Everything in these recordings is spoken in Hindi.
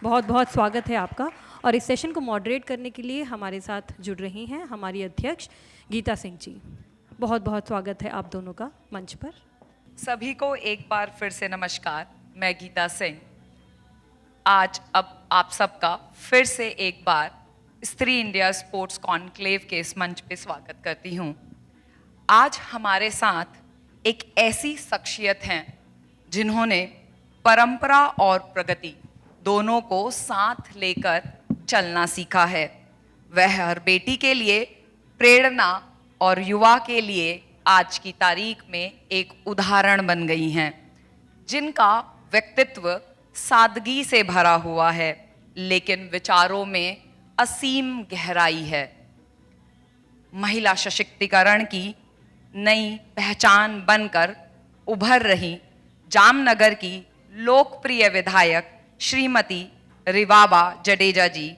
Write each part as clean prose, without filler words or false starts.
बहुत बहुत स्वागत है आपका। और इस सेशन को मॉडरेट करने के लिए हमारे साथ जुड़ रही हैं हमारी अध्यक्ष गीता सिंह जी। बहुत बहुत स्वागत है आप दोनों का मंच पर। सभी को एक बार फिर से नमस्कार। मैं गीता सिंह आज अब आप सबका फिर से एक बार स्त्री इंडिया स्पोर्ट्स कॉन्क्लेव के इस मंच पे स्वागत करती हूँ। आज हमारे साथ एक ऐसी शख्सियत हैं जिन्होंने परंपरा और प्रगति दोनों को साथ लेकर चलना सीखा है। वह हर बेटी के लिए प्रेरणा और युवा के लिए आज की तारीख में एक उदाहरण बन गई हैं, जिनका व्यक्तित्व सादगी से भरा हुआ है लेकिन विचारों में असीम गहराई है। महिला सशक्तिकरण की नई पहचान बनकर उभर रही जामनगर की लोकप्रिय विधायक श्रीमती रिवाबा जडेजा जी,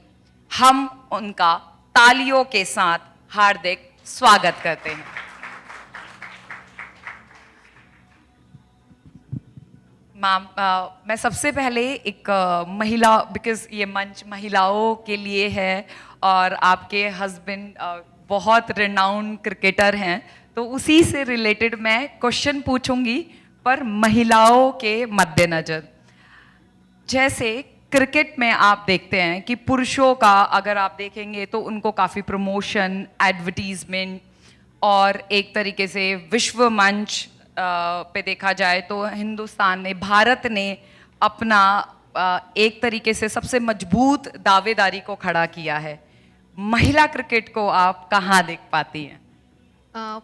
हम उनका तालियों के साथ हार्दिक स्वागत करते हैं। मैम, मैं सबसे पहले एक महिला, बिकॉज ये मंच महिलाओं के लिए है और आपके हस्बैंड बहुत रिनाउंड क्रिकेटर हैं, तो उसी से रिलेटेड मैं क्वेश्चन पूछूंगी पर महिलाओं के मद्देनजर। जैसे क्रिकेट में आप देखते हैं कि पुरुषों का अगर आप देखेंगे तो उनको काफ़ी प्रमोशन, एडवर्टीजमेंट और एक तरीके से विश्व मंच पे देखा जाए तो हिंदुस्तान ने, भारत ने अपना एक तरीके से सबसे मजबूत दावेदारी को खड़ा किया है। महिला क्रिकेट को आप कहाँ देख पाती हैं?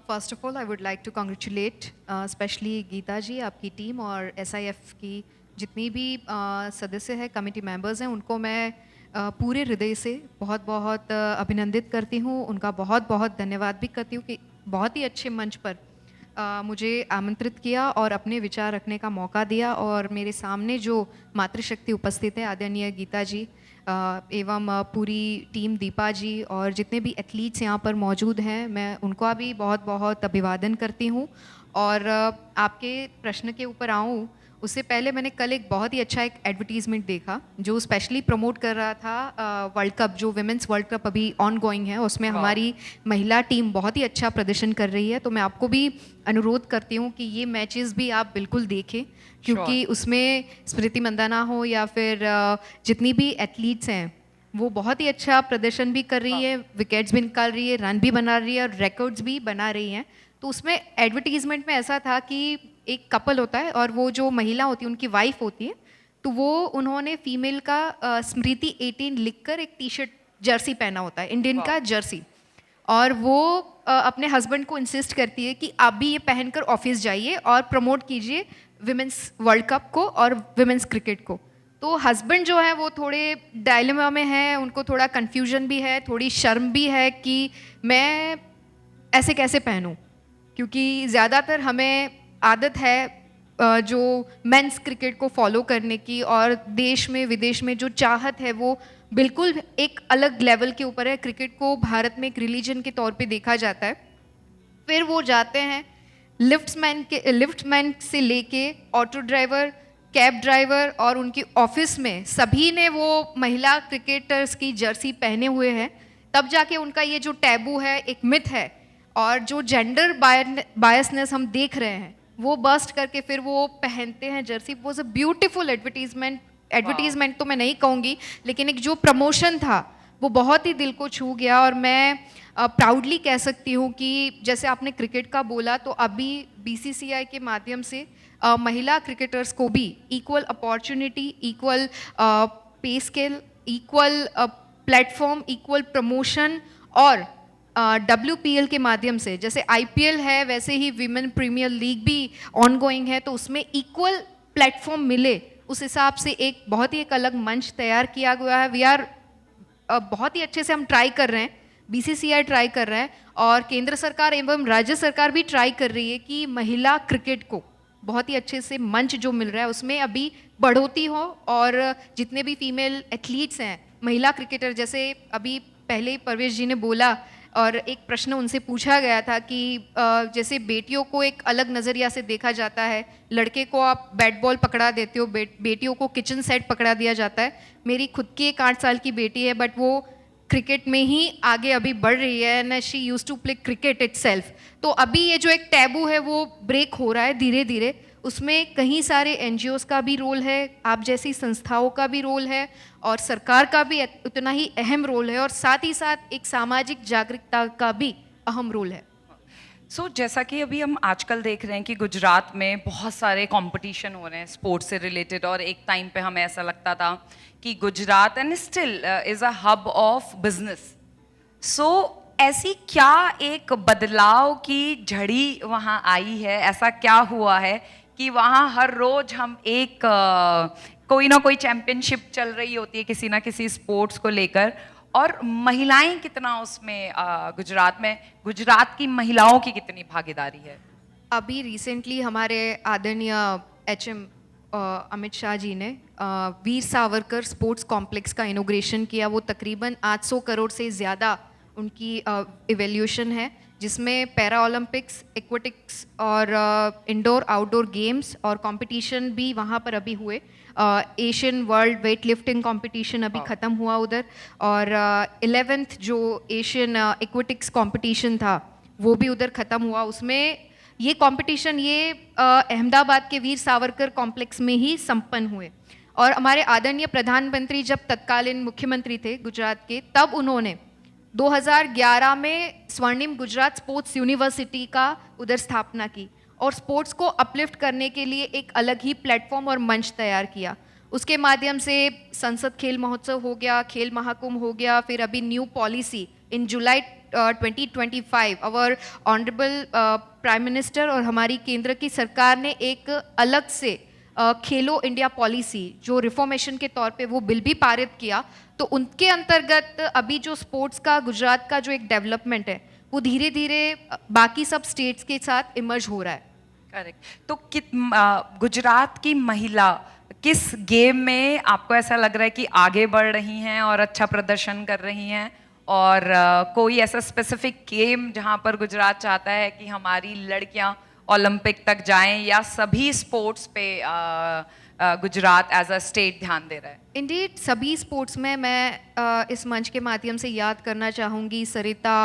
First of all I would like to congratulate specially Geeta ji, आपकी टीम और SIF की जितनी भी सदस्य हैं, कमेटी मेंबर्स हैं, उनको मैं पूरे हृदय से बहुत बहुत अभिनंदित करती हूँ। उनका बहुत बहुत धन्यवाद भी करती हूँ कि बहुत ही अच्छे मंच पर मुझे आमंत्रित किया और अपने विचार रखने का मौका दिया। और मेरे सामने जो मातृशक्ति उपस्थित है, आदरणीय गीता जी एवं पूरी टीम, दीपा जी और जितने भी एथलीट्स यहाँ पर मौजूद हैं, मैं उनको भी बहुत बहुत अभिवादन करती हूँ। और आपके प्रश्न के ऊपर आऊँ उससे पहले मैंने कल एक बहुत ही अच्छा एक एडवर्टीजमेंट देखा जो स्पेशली प्रमोट कर रहा था वर्ल्ड कप, जो विमेंस वर्ल्ड कप अभी ऑन गोइंग है, उसमें हमारी महिला टीम बहुत ही अच्छा प्रदर्शन कर रही है। तो मैं आपको भी अनुरोध करती हूँ कि ये मैचेस भी आप बिल्कुल देखें, क्योंकि उसमें स्मृति मंदाना हो या फिर जितनी भी एथलीट्स हैं वो बहुत ही अच्छा प्रदर्शन भी कर रही है, विकेट्स भी निकाल रही है, रन भी बना रही है और रिकॉर्ड्स भी बना रही हैं। तो उसमें एडवर्टीजमेंट में ऐसा था कि एक कपल होता है और वो जो महिला होती है उनकी वाइफ होती है, तो वो उन्होंने फीमेल का स्मृति 18 लिखकर एक टी-शर्ट जर्सी पहना होता है, इंडियन का जर्सी, और वो अपने हस्बैंड को इंसिस्ट करती है कि आप भी ये पहनकर ऑफिस जाइए और प्रमोट कीजिए विमेंस वर्ल्ड कप को और विमेंस क्रिकेट को। तो हस्बैंड जो है वो थोड़े डायलेमा में है, उनको थोड़ा कन्फ्यूजन भी है, थोड़ी शर्म भी है कि मैं ऐसे कैसे पहनूं, क्योंकि ज़्यादातर हमें आदत है जो मेंस क्रिकेट को फॉलो करने की, और देश में विदेश में जो चाहत है वो बिल्कुल एक अलग लेवल के ऊपर है। क्रिकेट को भारत में एक रिलीजन के तौर पे देखा जाता है। फिर वो जाते हैं लिफ्टमैन से लेके ऑटो ड्राइवर, कैब ड्राइवर और उनकी ऑफिस में सभी ने वो महिला क्रिकेटर्स की जर्सी पहने हुए हैं। तब जाके उनका ये जो टैबू है, एक मिथ है, और जो जेंडर बायसनेस हम देख रहे हैं वो बस्ट करके फिर वो पहनते हैं जर्सी। वो अ ब्यूटीफुल एडवर्टीजमेंट तो मैं नहीं कहूँगी, लेकिन एक जो प्रमोशन था वो बहुत ही दिल को छू गया। और मैं प्राउडली कह सकती हूँ कि जैसे आपने क्रिकेट का बोला, तो अभी BCCI के माध्यम से महिला क्रिकेटर्स को भी equal opportunity, equal pay scale, equal platform, equal promotion और WPL के माध्यम से, जैसे IPL है वैसे ही विमेन प्रीमियर लीग भी ऑन गोइंग है, तो उसमें इक्वल प्लेटफॉर्म मिले, उस हिसाब से एक बहुत ही एक अलग मंच तैयार किया गया है। वी आर बहुत ही अच्छे से हम ट्राई कर रहे हैं, BCCI ट्राई कर रहा है और केंद्र सरकार एवं राज्य सरकार भी ट्राई कर रही है कि महिला क्रिकेट को बहुत ही अच्छे से मंच जो मिल रहा है उसमें अभी बढ़ोतरी हो, और जितने भी फीमेल एथलीट्स हैं, महिला क्रिकेटर, जैसे अभी पहले परवेश जी ने बोला और एक प्रश्न उनसे पूछा गया था कि जैसे बेटियों को एक अलग नज़रिया से देखा जाता है, लड़के को आप बैट बॉल पकड़ा देते हो, बेटियों को किचन सेट पकड़ा दिया जाता है। मेरी खुद की एक 8 साल की बेटी है, बट वो क्रिकेट में ही आगे अभी बढ़ रही है and she use to play cricket itself. तो अभी ये जो एक टैबू है वो ब्रेक हो रहा है धीरे धीरे। उसमें कहीं सारे एनजीओज़ का भी रोल है, आप जैसी संस्थाओं का भी रोल है, और सरकार का भी उतना ही अहम रोल है, और साथ ही साथ एक सामाजिक जागरूकता का भी अहम रोल है। जैसा कि अभी हम आजकल देख रहे हैं कि गुजरात में बहुत सारे कंपटीशन हो रहे हैं स्पोर्ट्स से रिलेटेड, और एक टाइम पे हमें ऐसा लगता था कि Gujarat and still is a hub of business. ऐसी क्या एक बदलाव की झड़ी वहाँ आई है, ऐसा क्या हुआ है कि वहाँ हर रोज हम एक कोई ना कोई चैंपियनशिप चल रही होती है किसी ना किसी स्पोर्ट्स को लेकर, और महिलाएं कितना उसमें गुजरात की महिलाओं की कितनी भागीदारी है? अभी रिसेंटली हमारे आदरणीय एचएम अमित शाह जी ने वीर सावरकर स्पोर्ट्स कॉम्प्लेक्स का इनोग्रेशन किया। वो तकरीबन 800 करोड़ से ज़्यादा उनकी इवेल्यूशन है, जिसमें पैरा ओलंपिक्स, एक्वेटिक्स और इंडोर आउटडोर गेम्स और कंपटीशन भी वहाँ पर अभी हुए। Asian world weight lifting competition अभी ख़त्म हुआ उधर, और 11th जो एशियन एक्वेटिक्स कंपटीशन था वो भी उधर ख़त्म हुआ। उसमें ये कंपटीशन ये अहमदाबाद के वीर सावरकर कॉम्प्लेक्स में ही संपन्न हुए। और हमारे आदरणीय प्रधानमंत्री जब तत्कालीन मुख्यमंत्री थे गुजरात के, तब उन्होंने 2011 में स्वर्णिम गुजरात स्पोर्ट्स यूनिवर्सिटी का उधर स्थापना की, और स्पोर्ट्स को अपलिफ्ट करने के लिए एक अलग ही प्लेटफॉर्म और मंच तैयार किया। उसके माध्यम से संसद खेल महोत्सव हो गया, खेल महाकुंभ हो गया, फिर अभी new policy in July 2025 our honourable prime minister और हमारी केंद्र की सरकार ने एक अलग से खेलो इंडिया पॉलिसी जो रिफॉर्मेशन के तौर पे वो बिल भी पारित किया। तो उनके अंतर्गत अभी जो स्पोर्ट्स का गुजरात का जो एक डेवलपमेंट है वो धीरे धीरे बाकी सब स्टेट्स के साथ इमर्ज हो रहा है। करेक्ट। तो गुजरात की महिला किस गेम में आपको ऐसा लग रहा है कि आगे बढ़ रही हैं और अच्छा प्रदर्शन कर रही हैं, और कोई ऐसा स्पेसिफिक गेम जहां पर गुजरात चाहता है कि हमारी लड़कियां ओलंपिक तक जाएं, या सभी स्पोर्ट्स पे गुजरात एज अ स्टेट ध्यान दे रहा है? इंडीड सभी स्पोर्ट्स में मैं इस मंच के माध्यम से याद करना चाहूँगी सरिता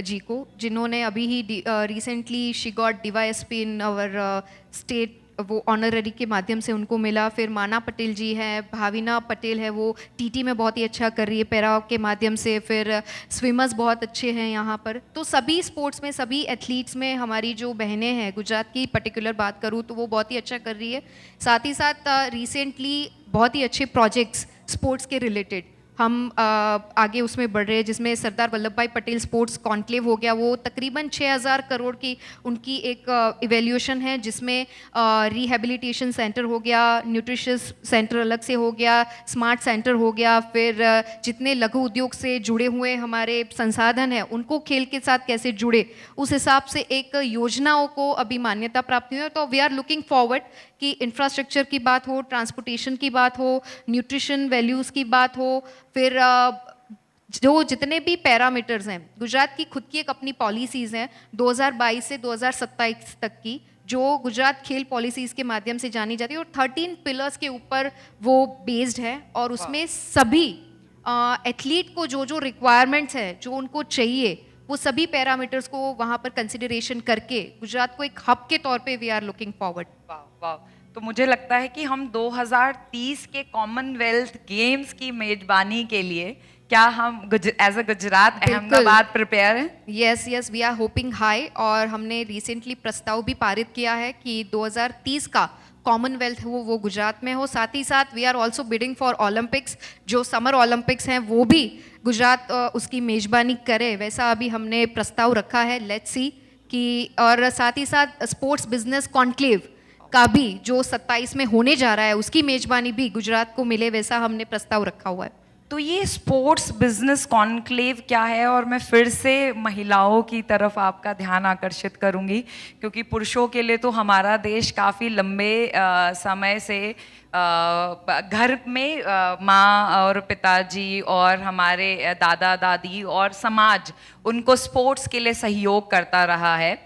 जी को, जिन्होंने अभी ही recently she got DYSP in our state, वो ऑनररी के माध्यम से उनको मिला। फिर माना पटेल जी हैं, भाविना पटेल है, वो TT में बहुत ही अच्छा कर रही है पैरा के माध्यम से। फिर स्विमर्स बहुत अच्छे हैं यहाँ पर। तो सभी स्पोर्ट्स में, सभी एथलीट्स में हमारी जो बहनें हैं, गुजरात की पर्टिकुलर बात करूँ तो वो बहुत ही अच्छा कर रही है। साथ ही साथ रिसेंटली बहुत ही अच्छे प्रोजेक्ट्स स्पोर्ट्स के रिलेटेड हम आगे उसमें बढ़ रहे हैं, जिसमें सरदार वल्लभ भाई पटेल स्पोर्ट्स कॉन्क्लेव हो गया। वो तकरीबन 6000 करोड़ की उनकी एक इवेल्यूशन है, जिसमें रिहेबिलिटेशन सेंटर हो गया, न्यूट्रिशियस सेंटर अलग से हो गया, स्मार्ट सेंटर हो गया। फिर जितने लघु उद्योग से जुड़े हुए हमारे संसाधन हैं उनको खेल के साथ कैसे जुड़े, उस हिसाब से एक योजनाओं को अभी मान्यता प्राप्त हुई है। तो वी आर लुकिंग फॉरवर्ड कि इंफ्रास्ट्रक्चर की बात हो, ट्रांसपोर्टेशन की बात हो, न्यूट्रिशन वैल्यूज़ की बात हो, फिर जो जितने भी पैरामीटर्स हैं, गुजरात की खुद की एक अपनी पॉलिसीज़ हैं 2022 से 2027 तक की, जो गुजरात खेल पॉलिसीज़ के माध्यम से जानी जाती है, और 13 पिलर्स के ऊपर वो बेस्ड है। और उसमें सभी एथलीट को जो जो रिक्वायरमेंट्स हैं, जो उनको चाहिए, वो सभी पैरामीटर्स को वहाँ पर कंसिडरेशन करके गुजरात को एक हब के तौर पे वी आर लुकिंग फॉरवर्ड। वाह वाह। तो मुझे लगता है कि हम 2030 के कॉमनवेल्थ गेम्स की मेजबानी के लिए क्या हम as a Gujarat Ahmedabad prepare हैं? Yes yes, we are hoping high. और हमने रिसेंटली प्रस्ताव भी पारित किया है कि 2030 का कॉमनवेल्थ हो वो गुजरात में हो। साथ ही साथ we are also bidding for Olympics, जो समर ओलंपिक्स हैं वो भी गुजरात उसकी मेजबानी करे, वैसा अभी हमने प्रस्ताव रखा है। लेट्स सी कि, और साथ ही साथ स्पोर्ट्स बिजनेस कॉन्क्लेव का भी जो 27 में होने जा रहा है उसकी मेजबानी भी गुजरात को मिले, वैसा हमने प्रस्ताव रखा हुआ है। तो ये स्पोर्ट्स बिजनेस कॉन्क्लेव क्या है? और मैं फिर से महिलाओं की तरफ आपका ध्यान आकर्षित करूंगी, क्योंकि पुरुषों के लिए तो हमारा देश काफ़ी लंबे समय से घर में माँ और पिताजी और हमारे दादा दादी और समाज उनको स्पोर्ट्स के लिए सहयोग करता रहा है।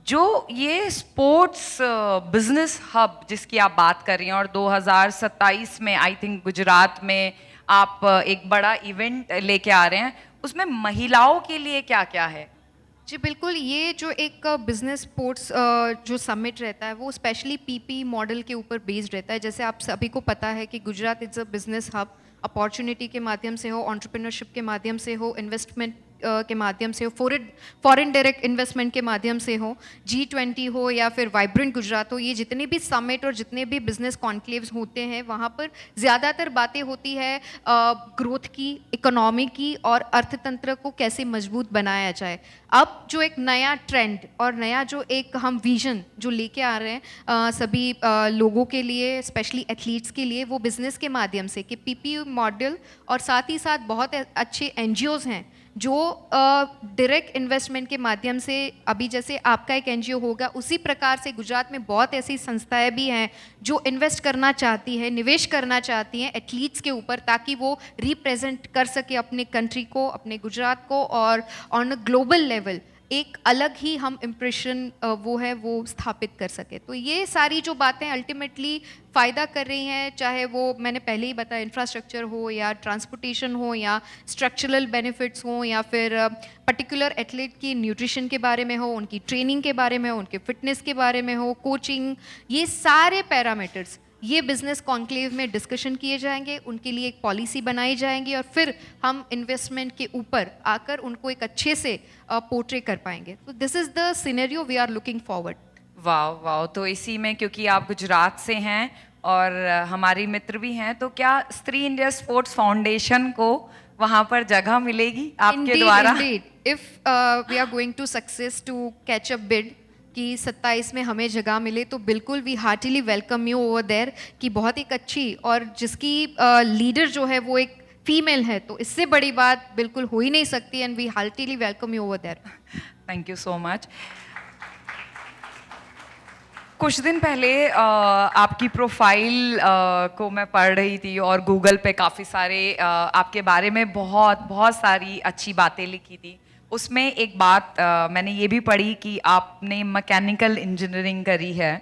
जो ये स्पोर्ट्स बिजनेस हब जिसकी आप बात कर रही हैं और 2027 में आई थिंक गुजरात में आप एक बड़ा इवेंट लेके आ रहे हैं, उसमें महिलाओं के लिए क्या क्या है? जी बिल्कुल, ये जो एक बिजनेस स्पोर्ट्स जो समिट रहता है वो स्पेशली पीपी मॉडल के ऊपर बेस्ड रहता है। जैसे आप सभी को पता है कि Gujarat is a business hub, opportunity के माध्यम से हो, एंटरप्रेन्योरशिप के माध्यम से हो, इन्वेस्टमेंट के माध्यम से हो, फॉरेन डायरेक्ट इन्वेस्टमेंट के माध्यम से हो, G20 हो या फिर वाइब्रेंट गुजरात हो, ये जितने भी समिट और जितने भी बिजनेस कॉन्क्लेव्स होते हैं वहाँ पर ज़्यादातर बातें होती है ग्रोथ की, इकोनॉमी की और अर्थतंत्र को कैसे मजबूत बनाया जाए। अब जो एक नया ट्रेंड और नया जो एक हम विजन जो लेके आ रहे हैं सभी लोगों के लिए, स्पेशली एथलीट्स के लिए, वो बिजनेस के माध्यम से कि पीपी मॉडल और साथ ही साथ बहुत अच्छे एनजीओज हैं जो डायरेक्ट इन्वेस्टमेंट के माध्यम से, अभी जैसे आपका एक एनजीओ होगा उसी प्रकार से गुजरात में बहुत ऐसी संस्थाएं भी हैं जो इन्वेस्ट करना चाहती है, निवेश करना चाहती हैं एथलीट्स के ऊपर, ताकि वो रिप्रेजेंट कर सके अपने कंट्री को, अपने गुजरात को, और ऑन अ ग्लोबल लेवल एक अलग ही हम इम्प्रेशन वो है वो स्थापित कर सके। तो ये सारी जो बातें अल्टीमेटली फ़ायदा कर रही हैं, चाहे वो मैंने पहले ही बताया इंफ्रास्ट्रक्चर हो या ट्रांसपोर्टेशन हो या स्ट्रक्चरल बेनिफिट्स हो या फिर पर्टिकुलर एथलीट की न्यूट्रिशन के बारे में हो, उनकी ट्रेनिंग के बारे में हो, उनके फिटनेस के बारे में हो, कोचिंग, ये सारे पैरामीटर्स ये बिजनेस कॉन्क्लेव में डिस्कशन किए जाएंगे, उनके लिए एक पॉलिसी बनाई जाएंगी और फिर हम इन्वेस्टमेंट के ऊपर आकर उनको एक अच्छे से पोर्ट्रे कर पाएंगे। तो this is the scenario we are looking forward. वाह वाह, तो इसी में क्योंकि आप गुजरात से हैं और हमारी मित्र भी हैं, तो क्या स्त्री इंडिया स्पोर्ट्स फाउंडेशन को वहाँ पर जगह मिलेगी आपके द्वारा? If we are going to success to catch a bid कि 27 में हमें जगह मिले तो बिल्कुल we heartily welcome you over there, कि बहुत एक अच्छी और जिसकी लीडर जो है वो एक फीमेल है, तो इससे बड़ी बात बिल्कुल हो ही नहीं सकती, and we heartily welcome you over there. Thank you so much. कुछ दिन पहले आपकी प्रोफाइल को मैं पढ़ रही थी और गूगल पे काफ़ी सारे आपके बारे में बहुत सारी अच्छी बातें लिखी थी। उसमें एक बात मैंने ये भी पढ़ी कि आपने मैकेनिकल इंजीनियरिंग करी है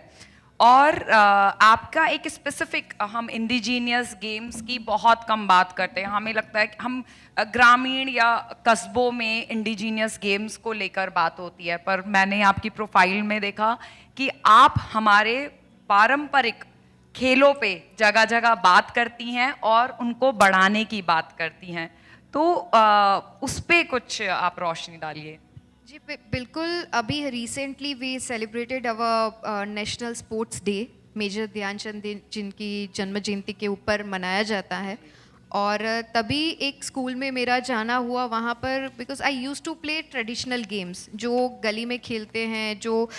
और आपका एक स्पेसिफिक, हम इंडिजीनियस गेम्स की बहुत कम बात करते हैं, हमें लगता है कि हम ग्रामीण या कस्बों में इंडिजीनियस गेम्स को लेकर बात होती है, पर मैंने आपकी प्रोफाइल में देखा कि आप हमारे पारंपरिक खेलों पे जगह जगह बात करती हैं और उनको बढ़ाने की बात करती हैं, तो उस पे कुछ आप रोशनी डालिए। जी बिल्कुल, अभी recently we celebrated our national sports day, major Dhyanchand जिनकी जन्म जयंती के ऊपर मनाया जाता है, और तभी एक स्कूल में मेरा जाना हुआ वहाँ पर, because I use to play traditional games जो गली में खेलते हैं, जो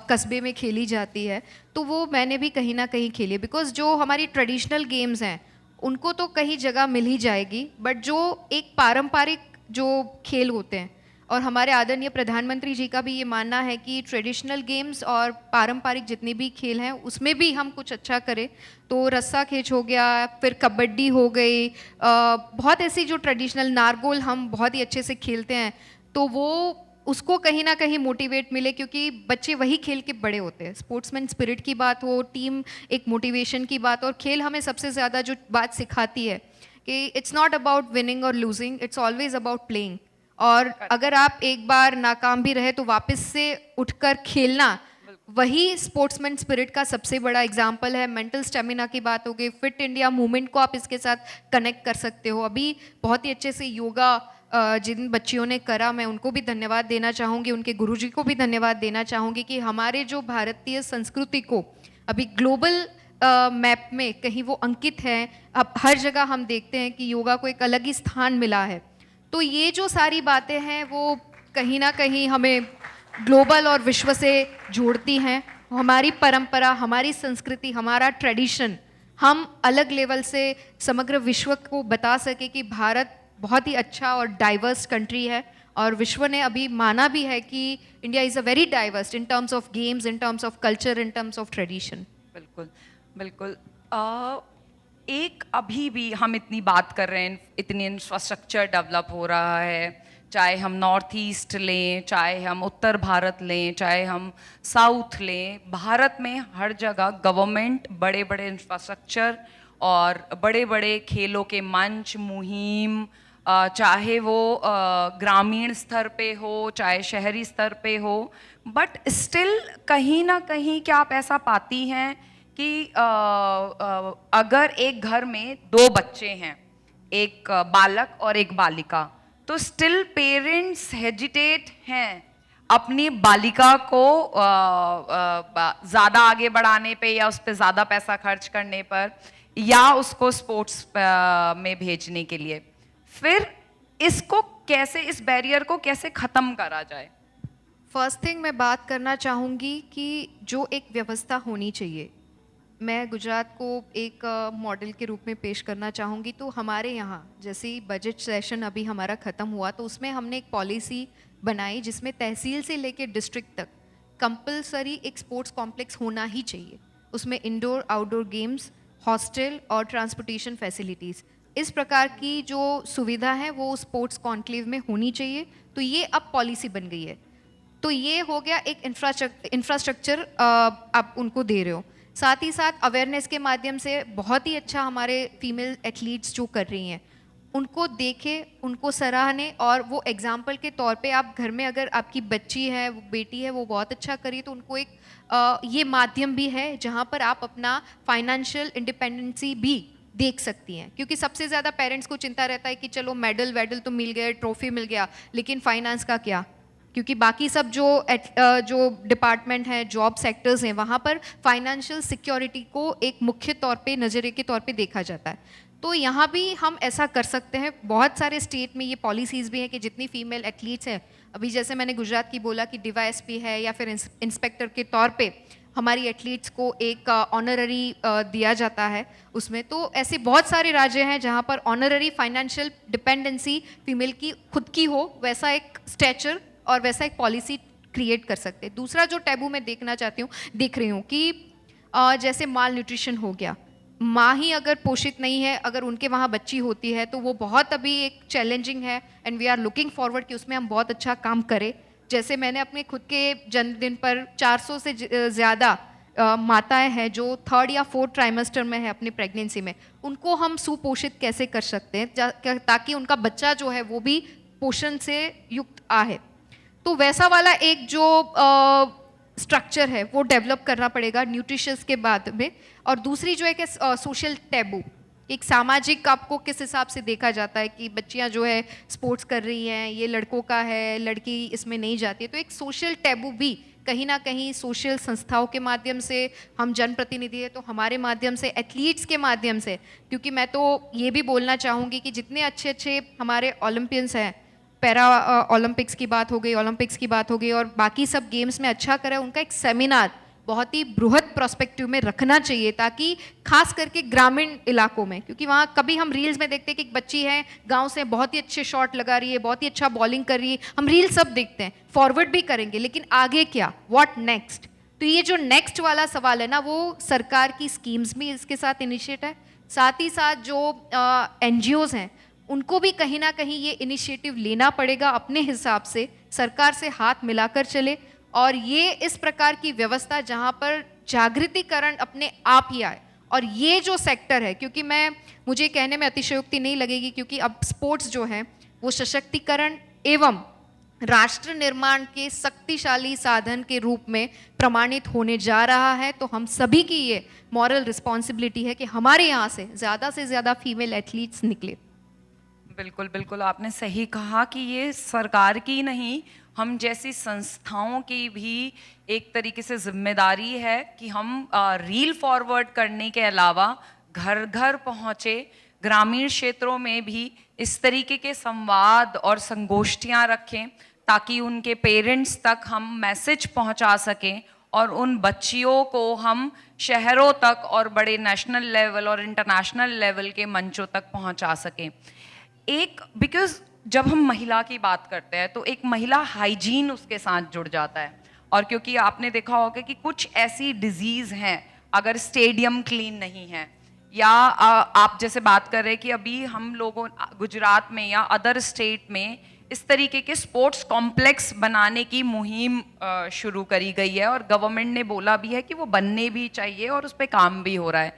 कस्बे में खेली जाती है, तो वो मैंने भी कहीं ना कहीं खेली, बिकॉज जो हमारी ट्रेडिशनल गेम्स हैं उनको तो कहीं जगह मिल ही जाएगी, बट जो एक पारंपरिक जो खेल होते हैं, और हमारे आदरणीय प्रधानमंत्री जी का भी ये मानना है कि ट्रेडिशनल गेम्स और पारंपरिक जितने भी खेल हैं उसमें भी हम कुछ अच्छा करें, तो रस्सा खींच हो गया, फिर कबड्डी हो गई, बहुत ऐसी जो ट्रेडिशनल नारगोल हम बहुत ही अच्छे से खेलते हैं, तो वो उसको कहीं ना कहीं मोटिवेट मिले, क्योंकि बच्चे वही खेल के बड़े होते हैं। स्पोर्ट्समैन स्पिरिट की बात हो, टीम एक मोटिवेशन की बात, और खेल हमें सबसे ज़्यादा जो बात सिखाती है कि इट्स नॉट अबाउट विनिंग और losing, it's always about playing, और अगर आप एक बार नाकाम भी रहे तो वापस से उठकर खेलना, वही स्पोर्ट्समैन स्पिरिट का सबसे बड़ा एग्जाम्पल है। मेंटल स्टेमिना की बात हो गई, फिट इंडिया मूवमेंट को आप इसके साथ कनेक्ट कर सकते हो। अभी बहुत ही अच्छे से योगा जिन बच्चियों ने करा, मैं उनको भी धन्यवाद देना चाहूँगी, उनके गुरुजी को भी धन्यवाद देना चाहूँगी कि हमारे जो भारतीय संस्कृति को अभी ग्लोबल मैप में कहीं वो अंकित है। अब हर जगह हम देखते हैं कि योगा को एक अलग ही स्थान मिला है, तो ये जो सारी बातें हैं वो कहीं ना कहीं हमें ग्लोबल और विश्व से जोड़ती हैं। हमारी परंपरा, हमारी संस्कृति, हमारा ट्रेडिशन हम अलग लेवल से समग्र विश्व को बता सके कि भारत बहुत ही अच्छा और डाइवर्स कंट्री है, और विश्व ने अभी माना भी है कि India is a very diverse in terms of games, in terms of culture, in terms of tradition. बिल्कुल बिल्कुल। एक अभी भी हम इतनी बात कर रहे हैं, इतनी इंफ्रास्ट्रक्चर डेवलप हो रहा है, चाहे हम नॉर्थ ईस्ट लें, चाहे हम उत्तर भारत लें, चाहे हम साउथ लें, भारत में हर जगह गवर्नमेंट बड़े बड़े इंफ्रास्ट्रक्चर और बड़े बड़े खेलों के मंच, मुहिम, चाहे वो ग्रामीण स्तर पे हो, चाहे शहरी स्तर पे हो, बट स्टिल कहीं ना कहीं क्या आप ऐसा पाती हैं कि अगर एक घर में दो बच्चे हैं, एक बालक और एक बालिका, तो स्टिल पेरेंट्स हेजिटेट हैं अपनी बालिका को ज़्यादा आगे बढ़ाने पे या उस पर ज़्यादा पैसा खर्च करने पर या उसको स्पोर्ट्स में भेजने के लिए। फिर इसको कैसे, इस बैरियर को कैसे ख़त्म करा जाए? फर्स्ट थिंग मैं बात करना चाहूँगी कि जो एक व्यवस्था होनी चाहिए, मैं गुजरात को एक मॉडल के रूप में पेश करना चाहूँगी। तो हमारे यहाँ जैसे ही बजट सेशन अभी हमारा ख़त्म हुआ, तो उसमें हमने एक पॉलिसी बनाई जिसमें तहसील से लेकर डिस्ट्रिक्ट तक कंपलसरी एक स्पोर्ट्स कॉम्प्लेक्स होना ही चाहिए। उसमें इंडोर आउटडोर गेम्स, हॉस्टल और ट्रांसपोर्टेशन फैसिलिटीज़, इस प्रकार की जो सुविधा है वो स्पोर्ट्स कॉन्क्लेव में होनी चाहिए। तो ये अब पॉलिसी बन गई है। तो ये हो गया एक इंफ्रास्ट्रक्चर आप उनको दे रहे हो। साथ ही साथ अवेयरनेस के माध्यम से बहुत ही अच्छा हमारे फीमेल एथलीट्स जो कर रही हैं उनको देखे, उनको सराहने, और वो एग्जाम्पल के तौर पे आप घर में अगर आपकी बच्ची है, वो बेटी है, वो बहुत अच्छा करी, तो उनको एक ये माध्यम भी है जहाँ पर आप अपना फाइनेंशियल इंडिपेंडेंसी भी देख सकती हैं। क्योंकि सबसे ज़्यादा पेरेंट्स को चिंता रहता है कि चलो मेडल वेडल तो मिल गया, ट्रॉफी मिल गया, लेकिन फाइनेंस का क्या? क्योंकि बाकी सब जो डिपार्टमेंट है, जॉब सेक्टर्स हैं, वहाँ पर फाइनेंशियल सिक्योरिटी को एक मुख्य तौर पे, नज़रिए के तौर पे देखा जाता है। तो यहाँ भी हम ऐसा कर सकते हैं। बहुत सारे स्टेट में ये पॉलिसीज़ भी हैं कि जितनी फीमेल एथलीट्स हैं, अभी जैसे मैंने गुजरात की बोला कि DYSP है या फिर इंस्पेक्टर के तौर पे हमारी एथलीट्स को एक ऑनररी दिया जाता है उसमें। तो ऐसे बहुत सारे राज्य हैं जहाँ पर ऑनररी फाइनेंशियल डिपेंडेंसी फीमेल की खुद की हो, वैसा एक स्टैचर और वैसा एक पॉलिसी क्रिएट कर सकते हैं। दूसरा जो टैबू मैं देख रही हूँ कि जैसे माल न्यूट्रिशन हो गया, माँ ही अगर पोषित नहीं है, अगर उनके वहाँ बच्ची होती है, तो वो बहुत अभी एक चैलेंजिंग है। And we are looking forward कि उसमें हम बहुत अच्छा काम करें। जैसे मैंने अपने खुद के जन्मदिन पर 400 से ज़्यादा माताएं हैं जो 3rd या 4th ट्राइमेस्टर में है अपनी प्रेगनेंसी में, उनको हम सुपोषित कैसे कर सकते हैं ताकि उनका बच्चा जो है वो भी पोषण से युक्त आहे। तो वैसा वाला एक जो स्ट्रक्चर है वो डेवलप करना पड़ेगा न्यूट्रिशंस के बाद में। और दूसरी जो है कि सोशल टैबू, एक सामाजिक आपको किस हिसाब से देखा जाता है कि बच्चियां जो है स्पोर्ट्स कर रही हैं, ये लड़कों का है, लड़की इसमें नहीं जाती है। तो एक सोशल टैबू भी कहीं ना कहीं सोशल संस्थाओं के माध्यम से, हम जनप्रतिनिधि है तो हमारे माध्यम से, एथलीट्स के माध्यम से, क्योंकि मैं तो ये भी बोलना चाहूँगी कि जितने अच्छे अच्छे हमारे ओलंपियंस हैं, पैरा ओलंपिक्स की बात हो गई, ओलंपिक्स की बात हो गई, और बाकी सब गेम्स में अच्छा करा, उनका एक सेमिनार बहुत ही बृहद प्रोस्पेक्टिव में रखना चाहिए, ताकि खास करके ग्रामीण इलाकों में, क्योंकि वहाँ कभी हम रील्स में देखते हैं कि एक बच्ची है गांव से बहुत ही अच्छे शॉट लगा रही है, बहुत ही अच्छा बॉलिंग कर रही है, हम रील सब देखते हैं, फॉरवर्ड भी करेंगे, लेकिन आगे क्या, व्हाट नेक्स्ट? तो ये जो नेक्स्ट वाला सवाल है ना, वो सरकार की स्कीम्स भी इसके साथ इनिशिएट है। साथ ही साथ जो NGOs हैं उनको भी कहीं ना कहीं ये इनिशिएटिव लेना पड़ेगा, अपने हिसाब से सरकार से हाथ मिलाकर चले, और ये इस प्रकार की व्यवस्था जहाँ पर जागृतिकरण अपने आप ही आए। और ये जो सेक्टर है, क्योंकि मुझे कहने में अतिशयोक्ति नहीं लगेगी, क्योंकि अब स्पोर्ट्स जो है वो सशक्तिकरण एवं राष्ट्र निर्माण के शक्तिशाली साधन के रूप में प्रमाणित होने जा रहा है। तो हम सभी की ये मॉरल रिस्पॉन्सिबिलिटी है कि हमारे यहाँ से ज़्यादा फीमेल एथलीट्स निकले। बिल्कुल बिल्कुल, आपने सही कहा कि ये सरकार की नहीं, हम जैसी संस्थाओं की भी एक तरीके से जिम्मेदारी है कि हम रील फॉरवर्ड करने के अलावा घर घर पहुँचे, ग्रामीण क्षेत्रों में भी इस तरीके के संवाद और संगोष्ठियाँ रखें, ताकि उनके पेरेंट्स तक हम मैसेज पहुँचा सकें और उन बच्चियों को हम शहरों तक और बड़े नेशनल लेवल और इंटरनेशनल लेवल के मंचों तक पहुँचा सकें। एक बिकॉज जब हम महिला की बात करते हैं तो एक महिला हाइजीन उसके साथ जुड़ जाता है, और क्योंकि आपने देखा होगा कि कुछ ऐसी डिजीज़ हैं, अगर स्टेडियम क्लीन नहीं है या आप जैसे बात कर रहे हैं कि अभी हम लोगों गुजरात में या अदर स्टेट में इस तरीके के स्पोर्ट्स कॉम्प्लेक्स बनाने की मुहिम शुरू करी गई है और गवर्नमेंट ने बोला भी है कि वो बनने भी चाहिए और उस पर काम भी हो रहा है।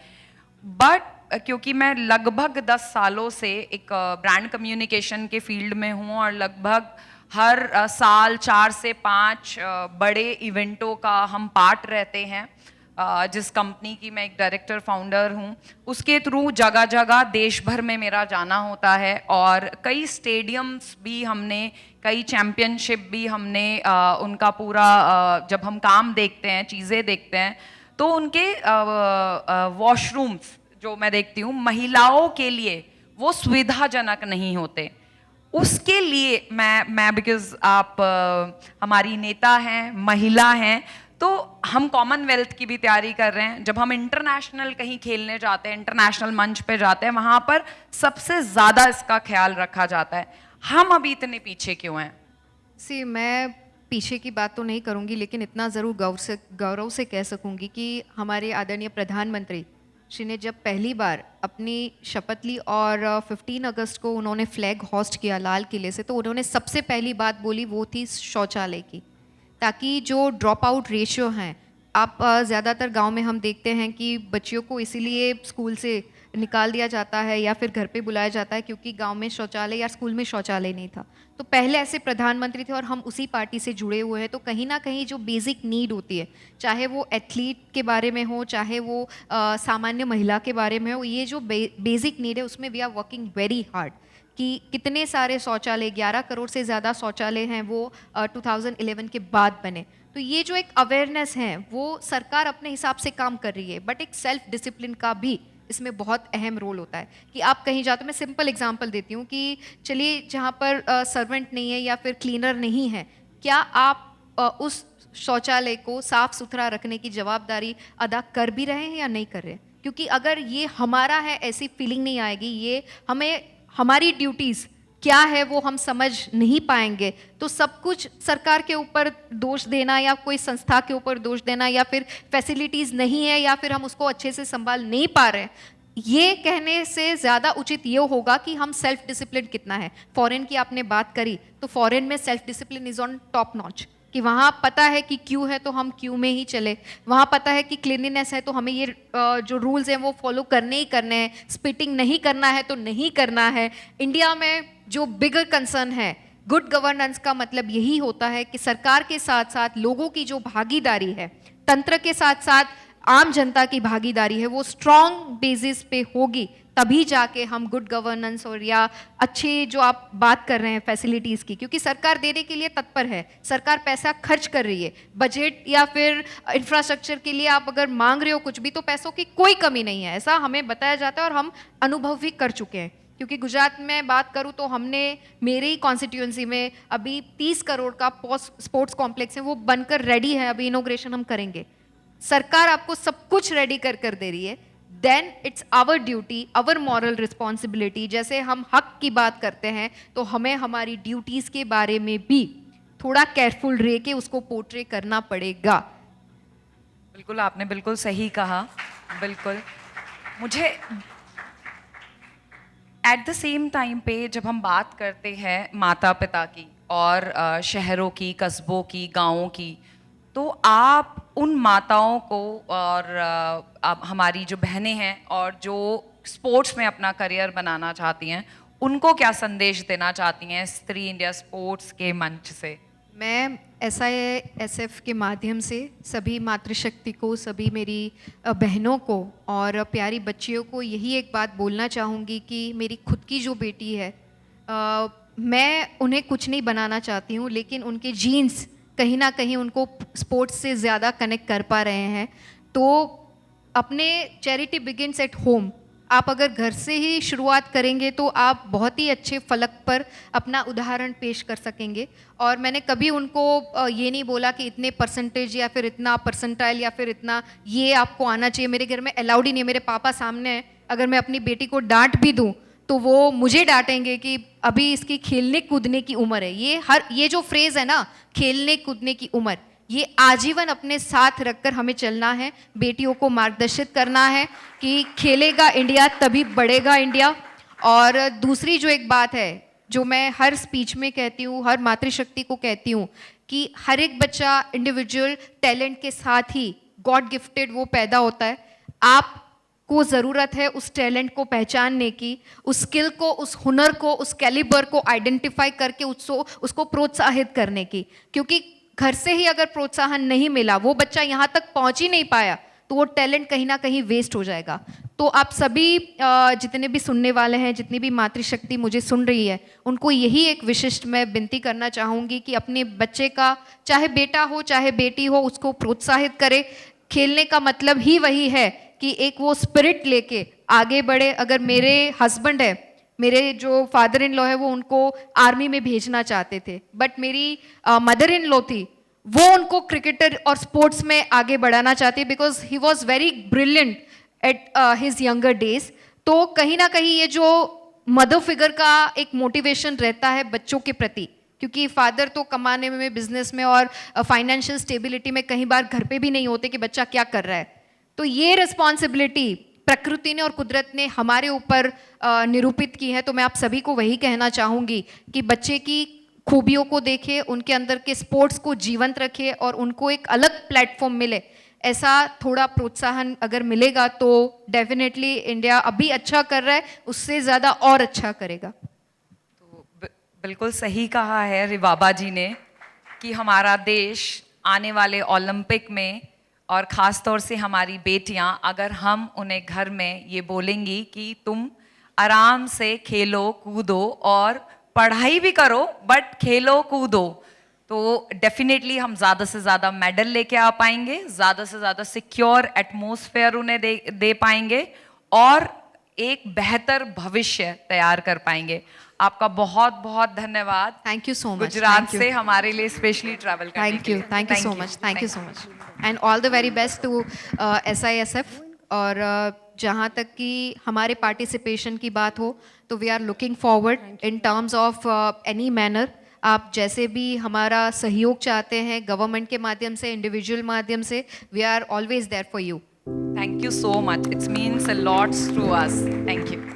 बट क्योंकि मैं लगभग 10 सालों से एक ब्रांड कम्युनिकेशन के फील्ड में हूँ और लगभग हर साल 4 से 5 बड़े इवेंटों का हम पार्ट रहते हैं, जिस कंपनी की मैं एक डायरेक्टर फाउंडर हूँ, उसके थ्रू जगह जगह देश भर में मेरा जाना होता है और कई स्टेडियम्स भी हमने, कई चैम्पियनशिप भी हमने उनका पूरा जब हम काम देखते हैं, चीज़ें देखते हैं, तो उनके वॉशरूम्स जो मैं देखती हूँ महिलाओं के लिए वो सुविधाजनक नहीं होते। उसके लिए मैं बिकॉज आप हमारी नेता हैं, महिला हैं, तो हम कॉमनवेल्थ की भी तैयारी कर रहे हैं। जब हम इंटरनेशनल कहीं खेलने जाते हैं, इंटरनेशनल मंच पे जाते हैं, वहाँ पर सबसे ज़्यादा इसका ख्याल रखा जाता है। हम अभी इतने पीछे क्यों हैं? मैं पीछे की बात तो नहीं करूँगी, लेकिन इतना ज़रूर गौरव से कह सकूँगी कि हमारे आदरणीय प्रधानमंत्री श्री ने जब पहली बार अपनी शपथ ली और 15 अगस्त को उन्होंने फ्लैग होस्ट किया लाल किले से, तो उन्होंने सबसे पहली बात बोली वो थी शौचालय की, ताकि जो ड्रॉप आउट रेशियो हैं, आप ज़्यादातर गांव में हम देखते हैं कि बच्चियों को इसीलिए स्कूल से निकाल दिया जाता है या फिर घर पे बुलाया जाता है क्योंकि गांव में शौचालय या स्कूल में शौचालय नहीं था। तो पहले ऐसे प्रधानमंत्री थे और हम उसी पार्टी से जुड़े हुए हैं, तो कहीं ना कहीं जो बेसिक नीड होती है, चाहे वो एथलीट के बारे में हो, चाहे वो सामान्य महिला के बारे में हो, ये जो बेसिक नीड है उसमें we are working very hard कि कितने सारे शौचालय, 11 करोड़ से ज़्यादा शौचालय हैं वो 2011 के बाद बने। तो ये जो एक अवेयरनेस है वो सरकार अपने हिसाब से काम कर रही है, बट एक सेल्फ डिसिप्लिन का भी इसमें बहुत अहम रोल होता है कि आप कहीं जाते हो। मैं सिंपल एग्जांपल देती हूँ कि चलिए जहाँ पर सर्वेंट नहीं है या फिर क्लीनर नहीं है, क्या आप उस शौचालय को साफ सुथरा रखने की जवाबदारी अदा कर भी रहे हैं या नहीं कर रहे हैं? क्योंकि अगर ये हमारा है ऐसी फीलिंग नहीं आएगी, ये हमें हमारी ड्यूटीज़ क्या है वो हम समझ नहीं पाएंगे, तो सब कुछ सरकार के ऊपर दोष देना या कोई संस्था के ऊपर दोष देना या फिर फैसिलिटीज़ नहीं है या फिर हम उसको अच्छे से संभाल नहीं पा रहे हैं, ये कहने से ज़्यादा उचित ये होगा कि हम सेल्फ डिसिप्लिन कितना है। फॉरेन की आपने बात करी, तो फॉरेन में self discipline is on top notch, कि वहाँ पता है कि क्यू है तो हम क्यू में ही चले, वहाँ पता है कि क्लीनिनेस है तो हमें ये जो रूल्स हैं वो फॉलो करने ही करने हैं, स्पिटिंग नहीं करना है तो नहीं करना है। इंडिया में जो बिगर कंसर्न है गुड गवर्नेंस का मतलब यही होता है कि सरकार के साथ साथ लोगों की जो भागीदारी है, तंत्र के साथ साथ आम जनता की भागीदारी है, वो स्ट्रॉन्ग बेसिस पे होगी, तभी जाके हम गुड गवर्नेंस और या अच्छे जो आप बात कर रहे हैं फैसिलिटीज़ की, क्योंकि सरकार देने के लिए तत्पर है, सरकार पैसा खर्च कर रही है। बजट या फिर इंफ्रास्ट्रक्चर के लिए आप अगर मांग रहे हो कुछ भी, तो पैसों की कोई कमी नहीं है, ऐसा हमें बताया जाता है और हम अनुभव भी कर चुके हैं। क्योंकि गुजरात में बात करूं तो हमने मेरे ही कॉन्स्टिट्यूएंसी में अभी 30 करोड़ का स्पोर्ट्स कॉम्प्लेक्स है, वो बनकर रेडी है, अभी इनोग्रेशन हम करेंगे। सरकार आपको सब कुछ रेडी कर दे रही है, then it's our duty, our moral responsibility. जैसे हम हक की बात करते हैं तो हमें हमारी ड्यूटीज़ के बारे में भी थोड़ा केयरफुल रह के उसको पोर्ट्रे करना पड़ेगा। बिल्कुल, आपने बिल्कुल सही कहा। बिल्कुल, मुझे एट द सेम टाइम पे जब हम बात करते हैं माता पिता की और शहरों की, कस्बों की, गाँवों की, तो आप उन माताओं को और हमारी जो बहनें हैं और जो स्पोर्ट्स में अपना करियर बनाना चाहती हैं, उनको क्या संदेश देना चाहती हैं स्त्री इंडिया स्पोर्ट्स के मंच से? मैं SISF के माध्यम से सभी मातृशक्ति को, सभी मेरी बहनों को और प्यारी बच्चियों को यही एक बात बोलना चाहूँगी कि मेरी खुद की जो बेटी है, मैं उन्हें कुछ नहीं बनाना चाहती हूँ, लेकिन उनके जीन्स कहीं ना कहीं उनको स्पोर्ट्स से ज़्यादा कनेक्ट कर पा रहे हैं। तो अपने चैरिटी बिगिन्स एट होम, आप अगर घर से ही शुरुआत करेंगे तो आप बहुत ही अच्छे फलक पर अपना उदाहरण पेश कर सकेंगे। और मैंने कभी उनको ये नहीं बोला कि इतने परसेंटेज या फिर इतना परसेंटाइल या फिर इतना ये आपको आना चाहिए, मेरे घर में अलाउड ही नहीं है। मेरे पापा सामने अगर मैं अपनी बेटी को डांट भी दूँ तो वो मुझे डांटेंगे कि अभी इसकी खेलने कूदने की उम्र है। ये जो फ्रेज़ है ना, खेलने कूदने की उम्र, ये आजीवन अपने साथ रखकर हमें चलना है, बेटियों को मार्गदर्शित करना है कि खेलेगा इंडिया तभी बढ़ेगा इंडिया। और दूसरी जो एक बात है जो मैं हर स्पीच में कहती हूँ, हर मातृशक्ति को कहती हूँ कि हर एक बच्चा इंडिविजुअल टैलेंट के साथ ही गॉड गिफ्टेड वो पैदा होता है। आपको ज़रूरत है उस टैलेंट को पहचानने की, उस स्किल को, उस हुनर को, उस कैलिबर को आइडेंटिफाई करके उसको प्रोत्साहित करने की, क्योंकि घर से ही अगर प्रोत्साहन नहीं मिला, वो बच्चा यहाँ तक पहुँच ही नहीं पाया, तो वो टैलेंट कहीं ना कहीं वेस्ट हो जाएगा। तो आप सभी जितने भी सुनने वाले हैं, जितनी भी मातृशक्ति मुझे सुन रही है, उनको यही एक विशिष्ट मैं विनती करना चाहूँगी कि अपने बच्चे का, चाहे बेटा हो चाहे बेटी हो, उसको प्रोत्साहित करें। खेलने का मतलब ही वही है कि एक वो स्पिरिट लेके आगे बढ़े। अगर मेरे हस्बैंड है, मेरे जो फादर इन लॉ है, वो उनको आर्मी में भेजना चाहते थे, बट मेरी मदर इन लॉ थी, वो उनको क्रिकेटर और स्पोर्ट्स में आगे बढ़ाना चाहती है, because he was very brilliant at his younger days. तो कहीं ना कहीं ये जो मदर फिगर का एक मोटिवेशन रहता है बच्चों के प्रति, क्योंकि फादर तो कमाने में, बिजनेस में और फाइनेंशियल स्टेबिलिटी में कई बार घर पे भी नहीं होते कि बच्चा क्या कर रहा है। तो ये रिस्पॉन्सिबिलिटी प्रकृति ने और कुदरत ने हमारे ऊपर निरूपित की है। तो मैं आप सभी को वही कहना चाहूँगी कि बच्चे की खूबियों को देखें, उनके अंदर के स्पोर्ट्स को जीवंत रखें और उनको एक अलग प्लेटफॉर्म मिले। ऐसा थोड़ा प्रोत्साहन अगर मिलेगा तो डेफिनेटली इंडिया अभी अच्छा कर रहा है, उससे ज़्यादा और अच्छा करेगा। तो बिल्कुल सही कहा है रिवाबा जी ने कि हमारा देश आने वाले ओलंपिक में, और ख़ास तौर से हमारी बेटियां, अगर हम उन्हें घर में ये बोलेंगी कि तुम आराम से खेलो कूदो और पढ़ाई भी करो बट खेलो कूदो, तो डेफिनेटली हम ज़्यादा से ज़्यादा मेडल लेके आ पाएंगे, ज़्यादा से ज़्यादा सिक्योर एटमॉस्फेयर उन्हें दे पाएंगे और एक बेहतर भविष्य तैयार कर पाएंगे। आपका बहुत बहुत धन्यवाद। Thank you so much. Gujarat से हमारे लिए स्पेशली ट्रैवल करने के लिए। Thank you so much, thank you so much and all the very best to SISF। और जहाँ तक कि हमारे पार्टिसिपेशन की बात हो तो we are looking forward in terms of any manner. आप जैसे भी हमारा सहयोग चाहते हैं, गवर्नमेंट के माध्यम से, इंडिविजुअल माध्यम से, we are always there for you. Thank you so much. It means a lot to us. Thank you.